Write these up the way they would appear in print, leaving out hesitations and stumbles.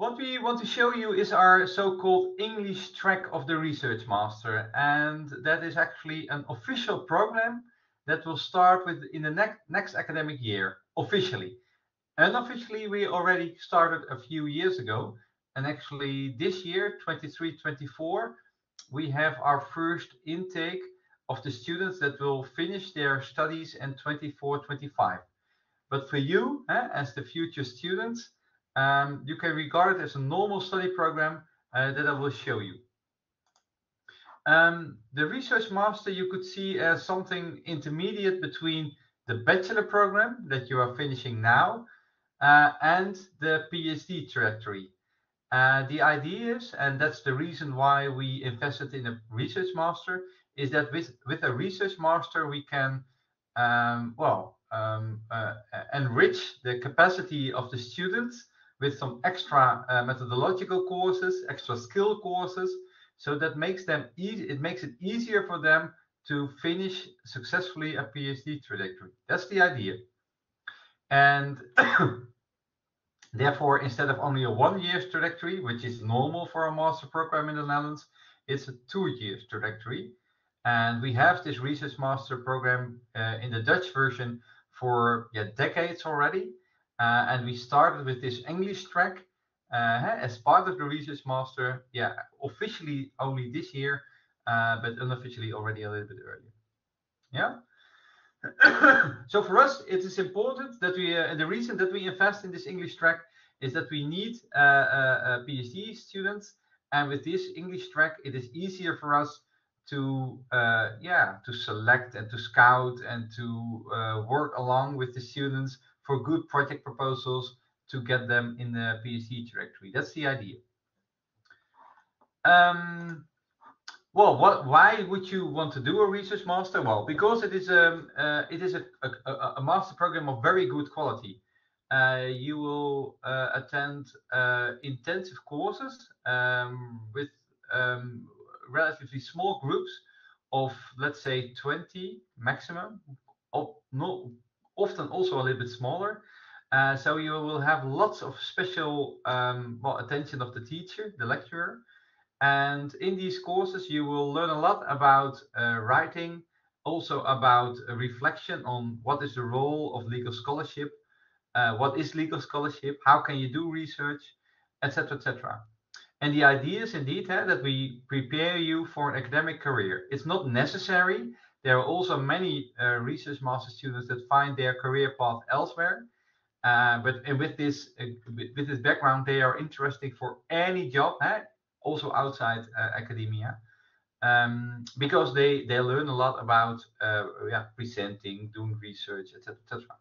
What we want to show you is our so-called English track of the Research Master, and that is actually an official program that will start with in the next academic year, officially. Unofficially, we already started a few years ago, and actually this year, 23-24, we have our first intake of the students that will finish their studies in 24-25. But for you, as the future students, you can regard it as a normal study program that I will show you. The Research Master you could see as something intermediate between the bachelor program that you are finishing now and the PhD trajectory. The idea is, and that's the reason why we invested in a Research Master, is that with a Research Master we can enrich the capacity of the students with some extra methodological courses, extra skill courses, so that makes them it makes it easier for them to finish successfully a PhD trajectory. That's the idea. And therefore, instead of only a 1 year trajectory, which is normal for a master program in the Netherlands, it's a 2 year trajectory. And we have this Research Master program in the Dutch version for decades already. And we started with this English track as part of the Research Master, officially only this year, but unofficially already a little bit earlier. Yeah. So for us, it is important that we, the reason that we invest in this English track is that we need PhD students, and with this English track, it is easier for us to select and to scout and to work along with the students for good project proposals to get them in the PhD trajectory. That's the idea. Well, why would you want to do a Research Master? Well, because it is a master program of very good quality. You will attend intensive courses with relatively small groups of, let's say, 20 maximum, often also a little bit smaller. So you will have lots of special attention of the teacher, the lecturer. And in these courses, you will learn a lot about writing, also about reflection on what is the role of legal scholarship, what is legal scholarship, how can you do research, etc., etc. And the idea is indeed that we prepare you for an academic career. It's not necessary. There are also many Research Master students that find their career path elsewhere. But with this background, they are interesting for any job, also outside academia, because they learn a lot about presenting, doing research, etc., etc.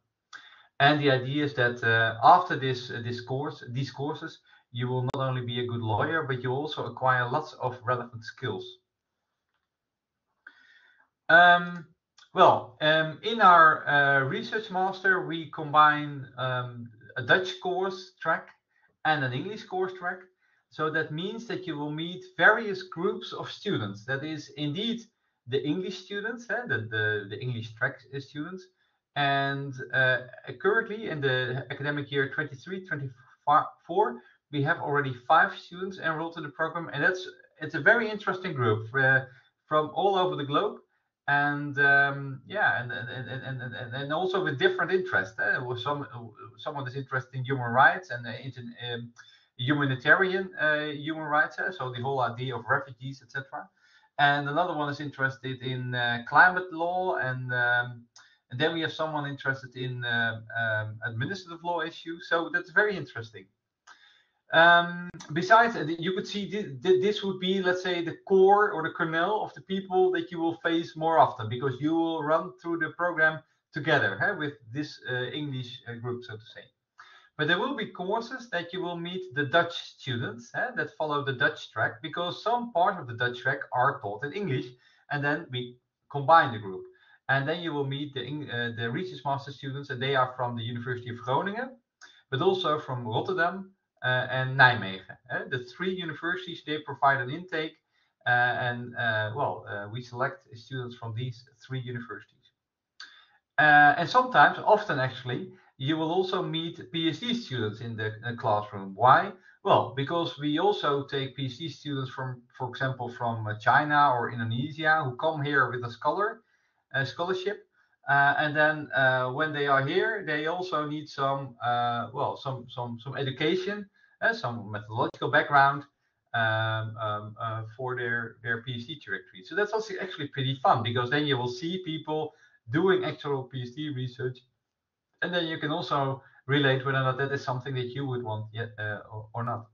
And the idea is that after these courses, you will not only be a good lawyer, but you also acquire lots of relevant skills. In our Research Master, we combine a Dutch course track and an English course track. So that means that you will meet various groups of students. That is indeed the English students, the English track students. And currently in the academic year 23-24, we have already 5 students enrolled in the program. And it's a very interesting group from all over the globe. And and also with different interests. Someone is interested in human rights and humanitarian human rights, so the whole idea of refugees, etc. And another one is interested in climate law, and then we have someone interested in administrative law issues. So that's very interesting. Besides, you could see this would be, let's say, the core or the kernel of the people that you will face more often, because you will run through the program together with this English group, so to say. But there will be courses that you will meet the Dutch students that follow the Dutch track, because some part of the Dutch track are taught in English, and then we combine the group. And then you will meet the Research Master students, and they are from the University of Groningen, but also from Rotterdam and Nijmegen. The 3 universities, they provide an intake, we select students from these 3 universities. And sometimes, often actually, you will also meet PhD students in the classroom. Why? Well, because we also take PhD students from, for example, from China or Indonesia who come here with a scholarship, and then when they are here, they also need some, well, some education, some methodological background for their PhD trajectory. So that's also actually pretty fun because then you will see people doing actual PhD research, and then you can also relate whether or not that is something that you would want yet or not.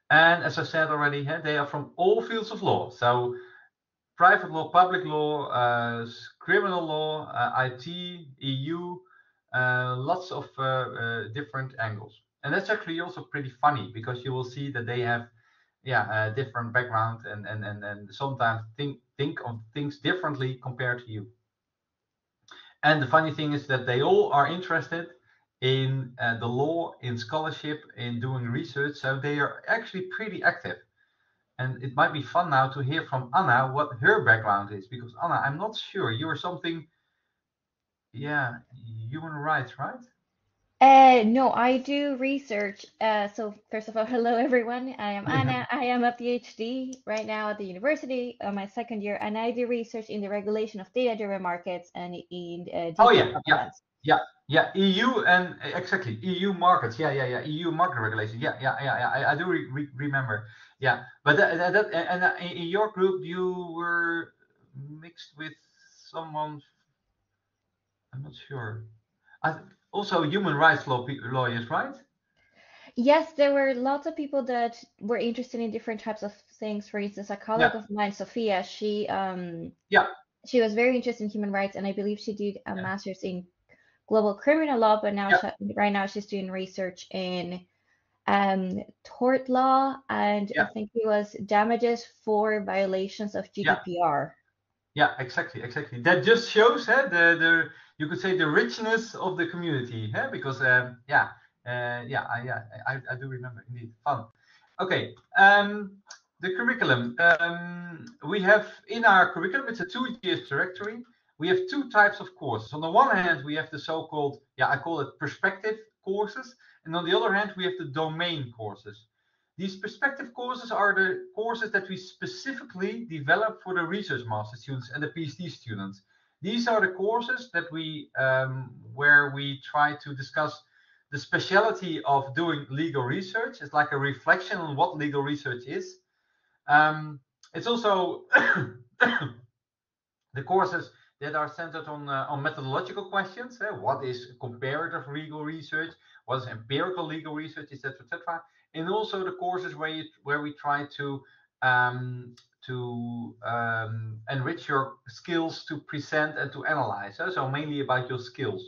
And as I said already, they are from all fields of law. So private law, public law, criminal law, IT, EU, lots of different angles. And that's actually also pretty funny because you will see that they have different background and sometimes think of things differently compared to you. And the funny thing is that they all are interested in the law, in scholarship, in doing research. So they are actually pretty active. And it might be fun now to hear from Anna what her background is, because Anna, I'm not sure. You are something, human rights, right? No, I do research. So first of all, hello everyone. I am Anna. I am a PhD right now at the university on my second year, and I do research in the regulation of data-driven markets and in Oh digital yeah, yeah, governance. yeah, yeah. EU and exactly EU markets. Yeah. EU market regulation. Yeah. I do remember. Yeah, but in your group you were mixed with someone. I'm not sure. I, Also human rights lawyers, right? Yes, there were lots of people that were interested in different types of things. For instance, a Yeah, colleague of mine, Sophia, yeah, she was very interested in human rights, and I believe she did a master's in global criminal law, but now yeah, right now she's doing research in tort law, and I yeah, think it was damages for violations of yeah. GDPR. Yeah, exactly. That just shows the you could say the richness of the community, because I do remember indeed fun. Okay, the curriculum. We have in our curriculum, it's a 2 year trajectory. We have two types of courses. On the one hand, we have the so-called, I call it perspective courses, and on the other hand, we have the domain courses. These perspective courses are the courses that we specifically develop for the research master students and the PhD students. These are the courses that where we try to discuss the speciality of doing legal research. It's like a reflection on what legal research is. It's also the courses that are centered on methodological questions. What is comparative legal research? What is empirical legal research, etc., etc. And also the courses where we try to enrich your skills to present and to analyze. So mainly about your skills.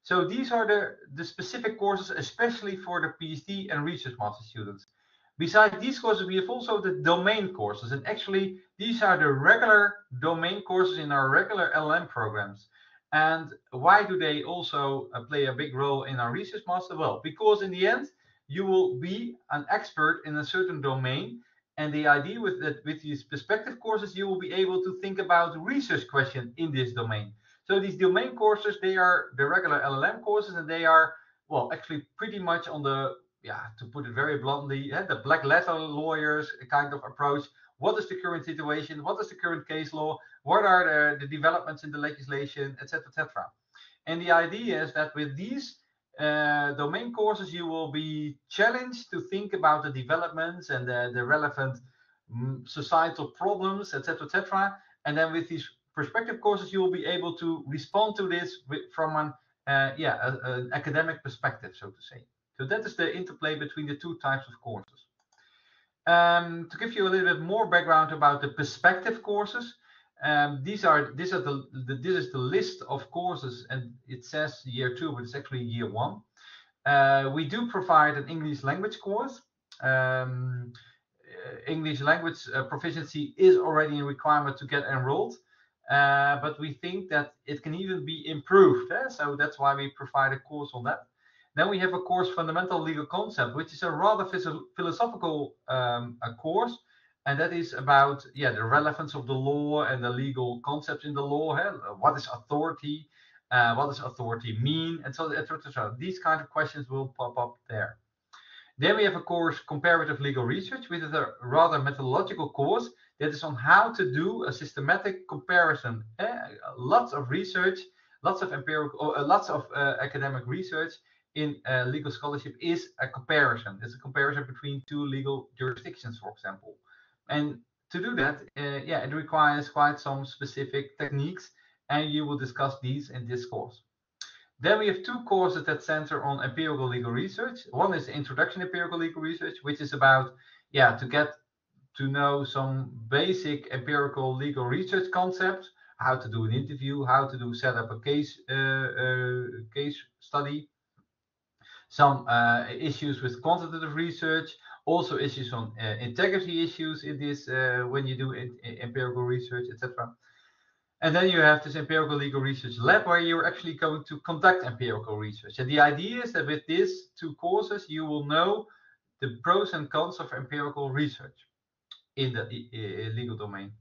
So these are the specific courses, especially for the PhD and research master students. Besides these courses, we have also the domain courses. And actually, these are the regular domain courses in our regular LLM programs. And why do they also play a big role in our research master? Well, because in the end, you will be an expert in a certain domain. And the idea with these perspective courses, you will be able to think about research questions in this domain. So these domain courses, they are the regular LLM courses, and they are, well, actually pretty much on the, to put it very bluntly, the black letter lawyers kind of approach. What is the current situation? What is the current case law? What are the developments in the legislation, etc., etc. And the idea is that with these domain courses, you will be challenged to think about the developments and the relevant societal problems, etc., etc. And then with these perspective courses, you will be able to respond to this from an academic perspective, so to say. So that is the interplay between the two types of courses. To give you a little bit more background about the perspective courses, this is the list of courses, and it says year 2, but it's actually year 1. We do provide an English language course. English language proficiency is already a requirement to get enrolled, but we think that it can even be improved. So that's why we provide a course on that. Then we have a course, Fundamental Legal Concept, which is a rather philosophical course, and that is about the relevance of the law and the legal concepts in the law. What is authority? What does authority mean? And so, etc. These kind of questions will pop up there. Then we have a course, Comparative Legal Research, which is a rather methodological course that is on how to do a systematic comparison. Lots of research, lots of empirical, lots of academic research in legal scholarship is a comparison. It's a comparison between two legal jurisdictions, for example. And to do that, yeah, it requires quite some specific techniques, and you will discuss these in this course. Then we have two courses that center on empirical legal research. One is Introduction to Empirical Legal Research, which is about, yeah, to get to know some basic empirical legal research concepts, how to do an interview, how to set up a case study, some issues with quantitative research, also issues on integrity issues in this when you do empirical research, etc. And then you have this empirical legal research lab where you're actually going to conduct empirical research. And the idea is that with these two courses, you will know the pros and cons of empirical research in the legal domain.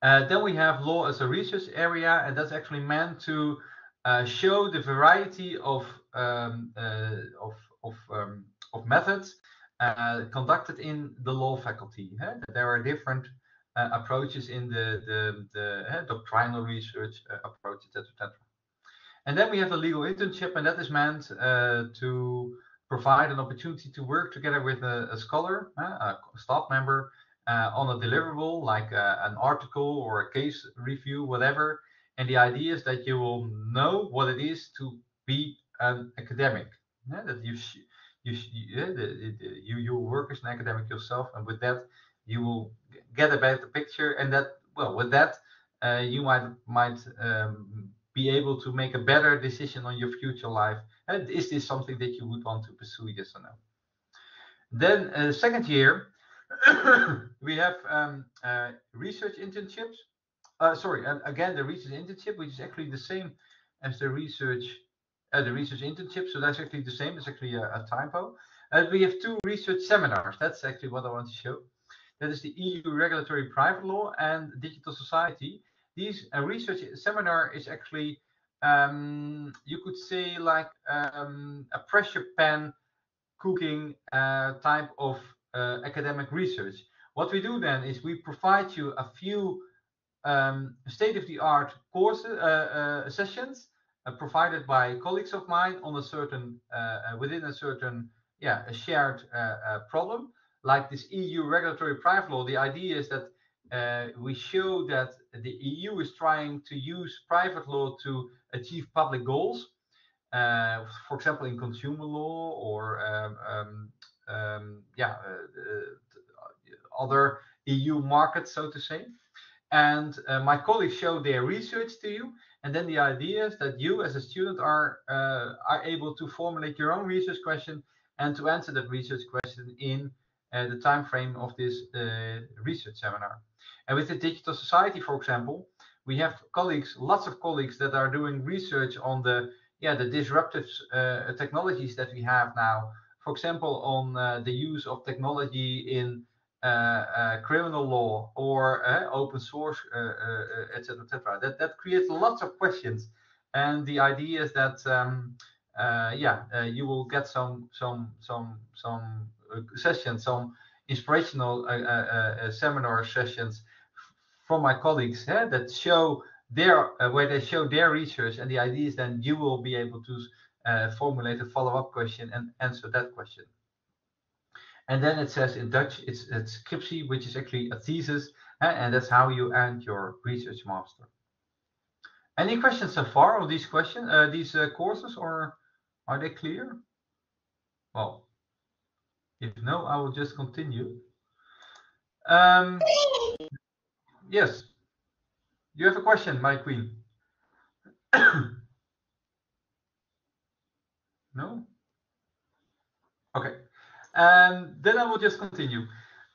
Then we have law as a research area, and that's actually meant to show the variety of methods conducted in the law faculty. There are different approaches in the doctrinal research approach, etc., etc. And then we have the legal internship, and that is meant to provide an opportunity to work together with a scholar, a staff member, on a deliverable like an article or a case review, whatever. And the idea is that you will know what it is to be an academic, that you work as an academic yourself, and with that you will get a better picture, and that, well, with that you might be able to make a better decision on your future life. And is this something that you would want to pursue, yes or no? Then second year, we have research internships. Again, the research internship, which is actually the same as the research internship. So that's actually the same. It's actually a typo. We have two research seminars. That's actually what I want to show. That is the EU Regulatory Private Law and Digital Society. These research seminar is actually, you could say, like a pressure pan cooking type of academic research. What we do then is we provide you a few state-of-the-art courses, sessions provided by colleagues of mine on a certain within a certain a shared problem, like this EU regulatory private law. The idea is that we show that the EU is trying to use private law to achieve public goals, for example, in consumer law or other EU markets, so to say. And my colleagues show their research to you, and then the idea is that you, as a student, are able to formulate your own research question and to answer that research question in the time frame of this research seminar. And with the Digital Society, for example, we have colleagues, lots of colleagues that are doing research on the disruptive technologies that we have now. For example, on the use of technology in criminal law or open source, etc., etc. That creates lots of questions, and the idea is that you will get some sessions, some inspirational seminar sessions from my colleagues that show their where they show their research, and the idea is then you will be able to formulate a follow-up question and answer that question. And then it says in Dutch, it's scriptie, which is actually a thesis, and that's how you end your research master. Any questions so far on these questions, these courses, or are they clear? Well, if no, I will just continue. Yes, you have a question, my queen. No? Okay. Then I will just continue.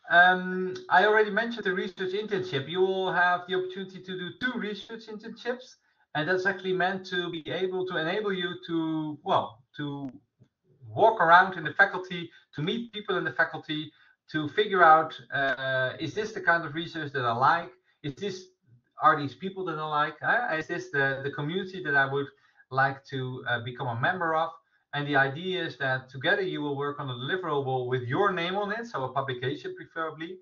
I already mentioned the research internship. You will have the opportunity to do 2 research internships, and that's actually meant to be able to enable you to, well, to walk around in the faculty, to meet people in the faculty, to figure out, is this the kind of research that I like? Are these people that I like? Is this the community that I would like to become a member of? And the idea is that together you will work on a deliverable with your name on it, so a publication preferably.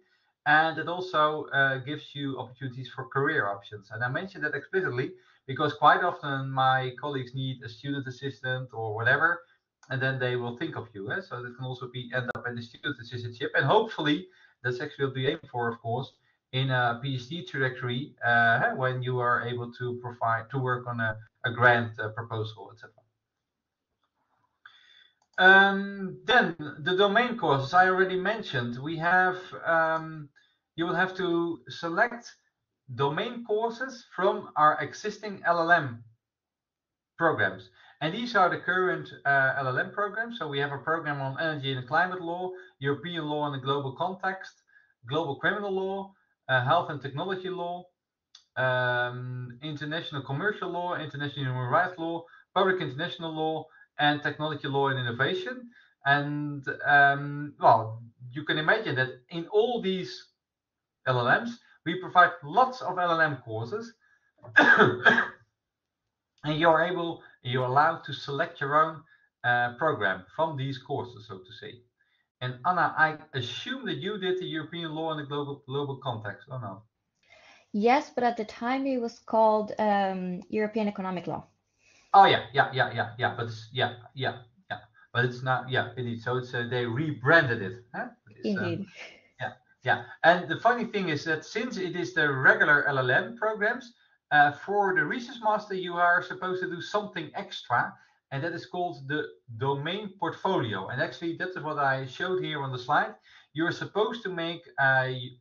And it also gives you opportunities for career options. And I mentioned that explicitly because quite often my colleagues need a student assistant or whatever, and then they will think of you. So that can also be end up in the student assistantship. And hopefully, that's actually what we aim for, of course, in a PhD trajectory when you are able to work on a grant proposal, etc. Then the domain courses I already mentioned. We have you will have to select domain courses from our existing LLM programs. And these are the current LLM programs. So we have a program on energy and climate law, European law in a global context, global criminal law, health and technology law, international commercial law, international human rights law, public international law, and technology law and innovation. And well, you can imagine that in all these LLMs, we provide lots of LLM courses. And you're allowed to select your own program from these courses, so to say. And Anna, I assume that you did the European law in the global context, or no? Yes, but at the time it was called European Economic Law. Oh yeah. But but it's not. Yeah, indeed. So it's they rebranded it. Huh? Indeed. Yeah. And the funny thing is that since it is the regular LLM programs, for the Research Master, you are supposed to do something extra, and that is called the domain portfolio. And actually, that's what I showed here on the slide. You're supposed to make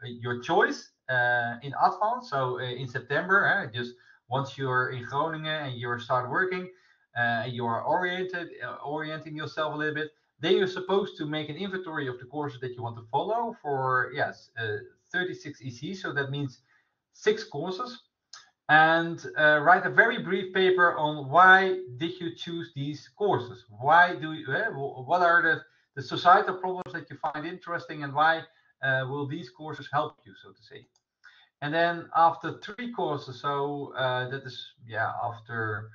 your choice in advance. So in September, just once you're in Groningen and you start working, you are orienting yourself a little bit. Then you're supposed to make an inventory of the courses that you want to follow for 36 ECs. So that means 6 courses, and write a very brief paper on why did you choose these courses? Why do you, what are the societal problems that you find interesting, and why will these courses help you, so to say? And then after 3 courses, so that is after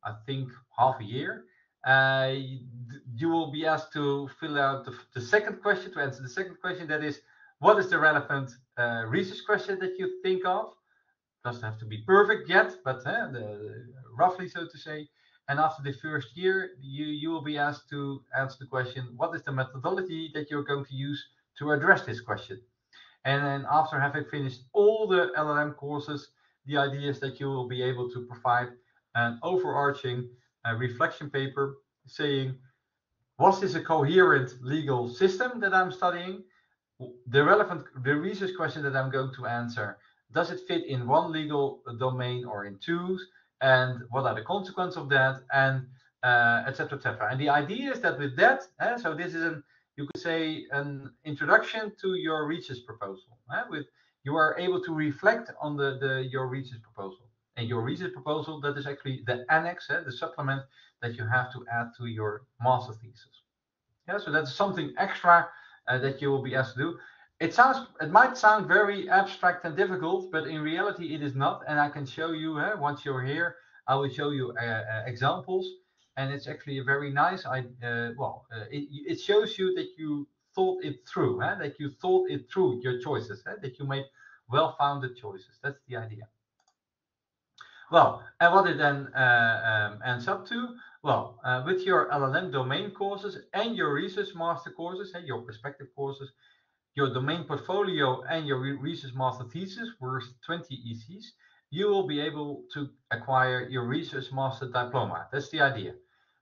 I think half a year, you will be asked to fill out the second question, to answer the second question. That is, what is the relevant research question that you think of? Doesn't have to be perfect yet, but roughly, so to say. And after the first year, you will be asked to answer the question, what is the methodology that you're going to use to address this question? And then after having finished all the LLM courses, the idea is that you will be able to provide an overarching reflection paper saying, was this a coherent legal system that I'm studying? The research question that I'm going to answer, does it fit in one legal domain or in two? And what are the consequences of that? And etc. etc. And the idea is that with that, so this is you could say an introduction to your research proposal. You are able to reflect on your research proposal. And your research proposal, that is actually the annex, the supplement that you have to add to your master thesis. So that's something extra that you will be asked to do. It might sound very abstract and difficult, but in reality it is not. And I can show you once you're here, I will show you examples. And it's actually a very nice. It shows you that you thought it through, that you thought it through your choices, that you made well-founded choices. That's the idea. Well, and what it then ends up to, well, with your LLM domain courses and your research master courses, your perspective courses, your domain portfolio and your research master thesis worth 20 ECs, you will be able to acquire your research master diploma. That's the idea.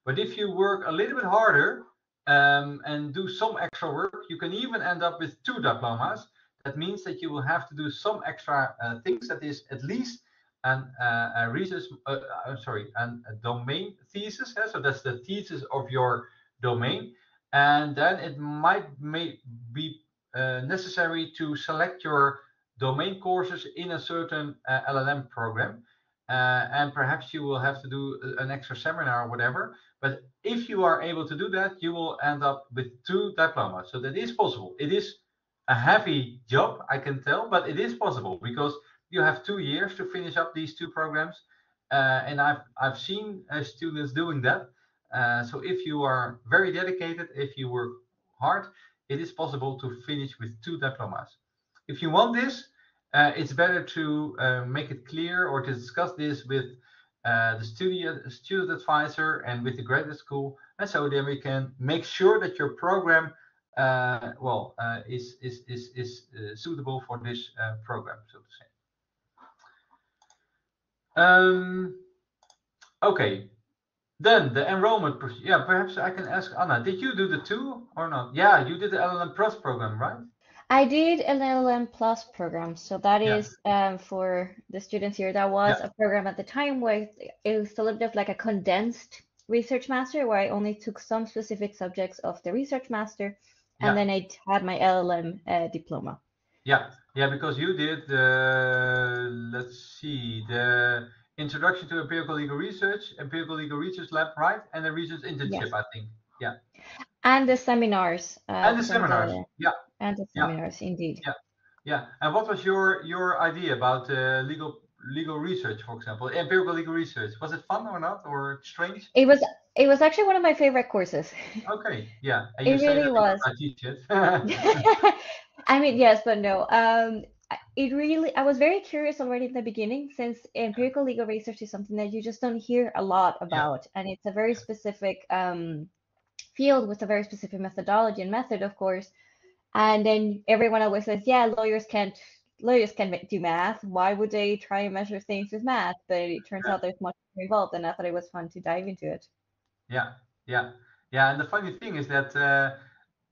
But if you work a little bit harder and do some extra work, you can even end up with 2 diplomas. That means that you will have to do some extra things. That is at least a domain thesis. So that's the thesis of your domain. And then it may be necessary to select your domain courses in a certain LLM program. And perhaps you will have to do an extra seminar or whatever. But if you are able to do that, you will end up with 2 diplomas. So that is possible. It is a heavy job, I can tell, but it is possible because you have 2 years to finish up these 2 programs. And I've seen students doing that. So if you are very dedicated, if you work hard, it is possible to finish with 2 diplomas. If you want this, it's better to make it clear or to discuss this with the student advisor and with the graduate school, and so then we can make sure that your program is suitable for this program, so to say. Okay, then the enrollment procedure. Yeah, perhaps I can ask Anna, did you do the 2 or not? Yeah, you did the LLM Plus program, right? I did an LLM Plus program, so that Yeah, is for the students here. That was yeah, a program at the time where it was a little bit of like a condensed Research Master, where I only took some specific subjects of the Research Master, and yeah, then I had my LLM diploma. yeah, because you did the, let's see, the Introduction to Empirical Legal Research Lab, right? And the research Yes, internship, I think. Yeah, and the seminars and the from seminars. the Yeah, and the yeah, seminars indeed. yeah, yeah. And what was your idea about legal research, for example, empirical legal research? Was it fun or not, or strange? It was it was actually one of my favorite courses. Okay, yeah. And you It say really that because was. I teach it. I mean, yes, but no. It really, I was very curious already in the beginning, since empirical legal research is something that you just don't hear a lot Yeah, about, and it's a very specific field with a very specific methodology and method, of course. And then everyone always says, yeah, lawyers can't do math. Why would they try and measure things with math? But it turns yeah, out there's much more involved, and I thought it was fun to dive into it. yeah, yeah, yeah. And the funny thing is that,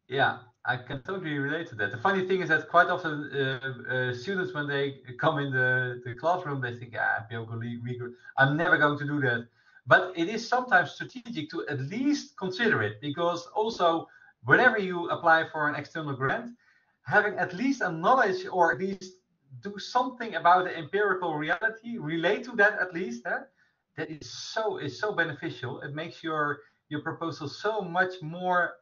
yeah, I can totally relate to that. The funny thing is that quite often students, when they come in the classroom, they think, ah, empirical legal, I'm never going to do that. But it is sometimes strategic to at least consider it, because also whenever you apply for an external grant, having at least a knowledge or at least do something about the empirical reality, relate to that at least, that is so beneficial. It makes your proposal so much more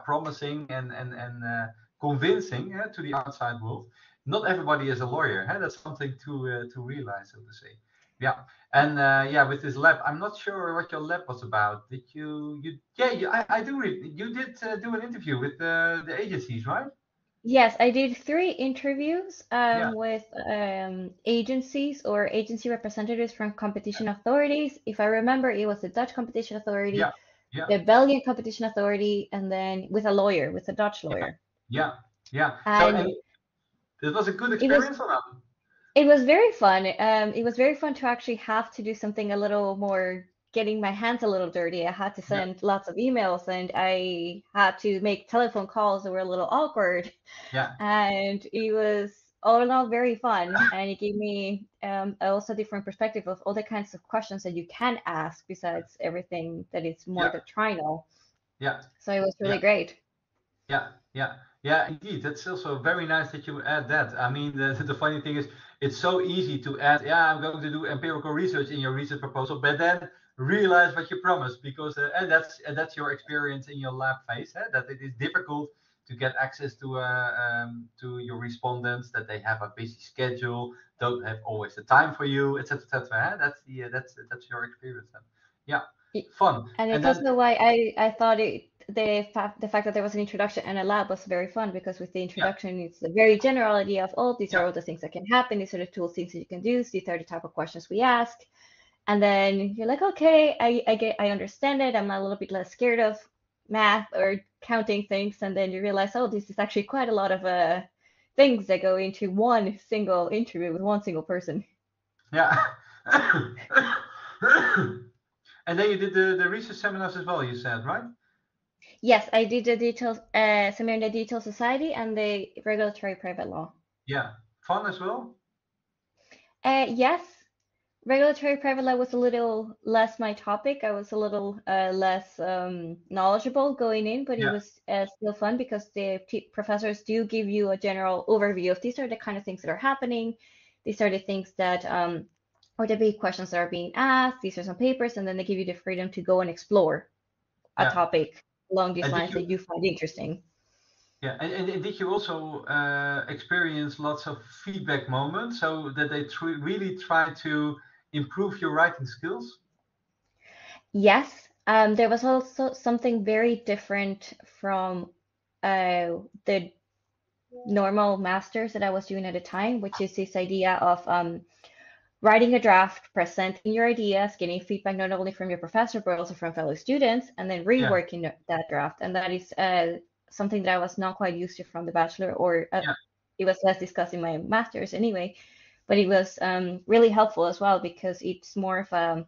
promising and convincing to the outside world. Not everybody is a lawyer. That's something to realize, so to say. Yeah, and yeah, with this lab, I'm not sure what your lab was about. Did you yeah, I do read. You did do an interview with the agencies, right? Yes, I did 3 interviews Yeah, with agencies or agency representatives from competition authorities. If I remember, it was the Dutch Competition yeah, Authority, yeah, the Belgian Competition Authority, and then with a lawyer, with a Dutch yeah, lawyer. yeah, yeah. So, And and it was a good it was experience or not? it was very fun. It was very fun to actually have to do something a little more, getting my hands a little dirty. I had to Yeah, send lots of emails, and I had to make telephone calls that were a little awkward. yeah, And it was all in all very fun, and it gave me also a different perspective of all the kinds of questions that you can ask besides everything that is more yeah, doctrinal. yeah, So it was yeah. really great. Yeah, yeah, yeah, indeed. That's also very nice that you add that. I mean, the funny thing is, it's so easy to add, yeah, I'm going to do empirical research in your research proposal, but then realize what you promised, because and that's your experience in your lab phase, that it is difficult to get access to your respondents, that they have a busy schedule, don't have always the time for you, etc., etc. That's your experience then. Yeah, fun. And And it's then also why I thought the fact that there was an introduction and a lab was very fun, because with the yeah, introduction it's a very general idea of, oh, these yeah, are all the things that can happen, these are the tools, things that you can do, these are the type of questions we ask. And then you're like, okay, I understand it. I'm a little bit less scared of math or counting things. And then you realize, oh, this is actually quite a lot of things that go into one single interview with one single person. yeah. And then you did the research seminars as well, you said, right? Yes, I did the details, seminar in the Digital Society and the Regulatory Private Law. Yeah. Fun as well? Yes, regulatory private law was a little less my topic. I was a little less knowledgeable going in, but it Yeah. was still fun because the professors do give you a general overview of these are the kind of things that are happening. These are the things that, or the big questions that are being asked. These are some papers, and then they give you the freedom to go and explore a Yeah. topic along these And did lines that you, you find interesting. yeah, and did you also experience lots of feedback moments so that they really try to improve your writing skills? Yes. There was also something very different from the normal masters that I was doing at the time, which is this idea of writing a draft, presenting your ideas, getting feedback not only from your professor but also from fellow students, and then Yeah, reworking that draft. And that is something that I was not quite used to from the bachelor, or yeah, it was less discussed in my master's anyway. But it was really helpful as well because it's more of a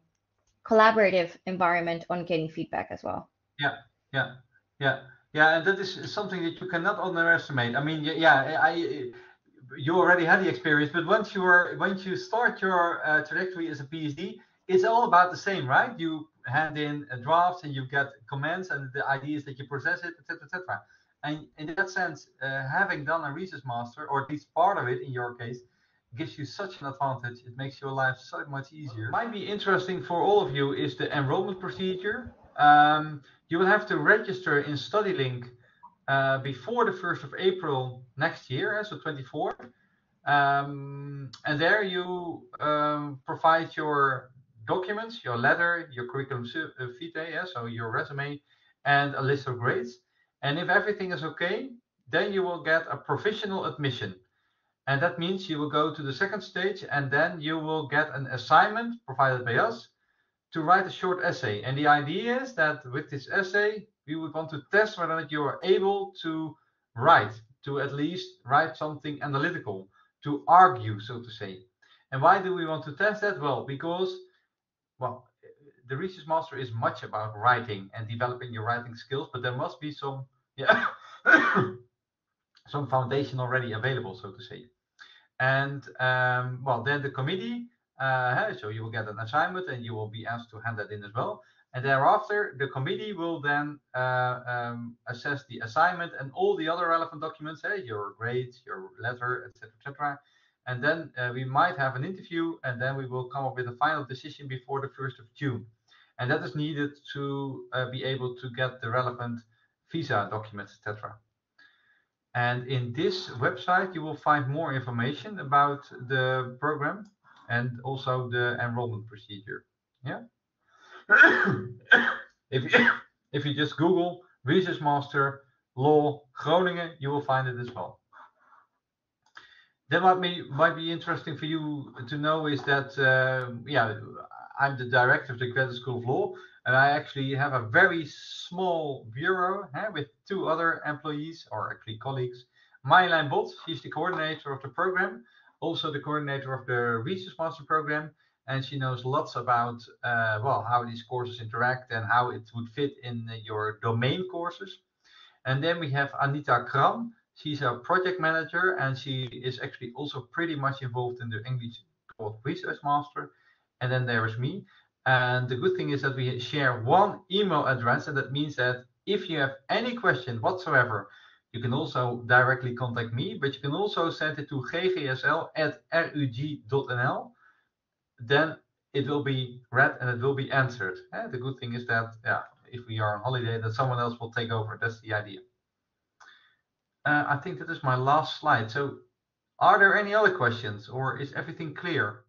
collaborative environment on getting feedback as well. yeah, yeah, yeah, yeah, and that is something that you cannot underestimate. I mean, yeah, you already had the experience, but once you start your trajectory as a PhD, it's all about the same, right? You hand in a draft and you get comments, and the idea is that you process it, etc., etc. And in that sense, having done a research master, or at least part of it in your case, gives you such an advantage. It makes your life so much easier. Might be interesting for all of you is the enrollment procedure. You will have to register in StudyLink before the 1st of April next year, so 24. And there you provide your documents, your letter, your curriculum vitae, yeah, so your resume, and a list of grades. And if everything is okay, then you will get a provisional admission. And that means you will go to the second stage, and then you will get an assignment provided by us to write a short essay. And the idea is that with this essay, we would want to test whether or not you are able to write, to at least write something analytical, to argue, so to say. And why do we want to test that? Well, because, well, the Research Master is much about writing and developing your writing skills, but there must be some, yeah, some foundation already available, so to say. And well, then the committee, so you will get an assignment and you will be asked to hand that in as well. And thereafter, the committee will then assess the assignment and all the other relevant documents, your grades, your letter, etc., etc. And then we might have an interview, and then we will come up with a final decision before the 1st of June. And that is needed to be able to get the relevant visa documents, etc. And in this website, you will find more information about the program and also the enrollment procedure. Yeah. if you, if you just Google Research Master Law Groningen, you will find it as well. That might be interesting for you to know is that yeah, I'm the director of the Graduate School of Law, and I actually have a very small bureau with 2 other employees, or actually colleagues. Marjolein Bot, she's the coordinator of the program, also the coordinator of the Research Master program, and she knows lots about well, how these courses interact and how it would fit in your domain courses. And then we have Anita Kram. She's a project manager, and she is actually also pretty much involved in the English called Research Master. And then there is me. And the good thing is that we share one email address, and that means that if you have any question whatsoever, you can also directly contact me, but you can also send it to ggsl@rug.nl. Then it will be read and it will be answered. The good thing is that, yeah, if we are on holiday, that someone else will take over. That's the idea. I think that is my last slide. So are there any other questions, or is everything clear?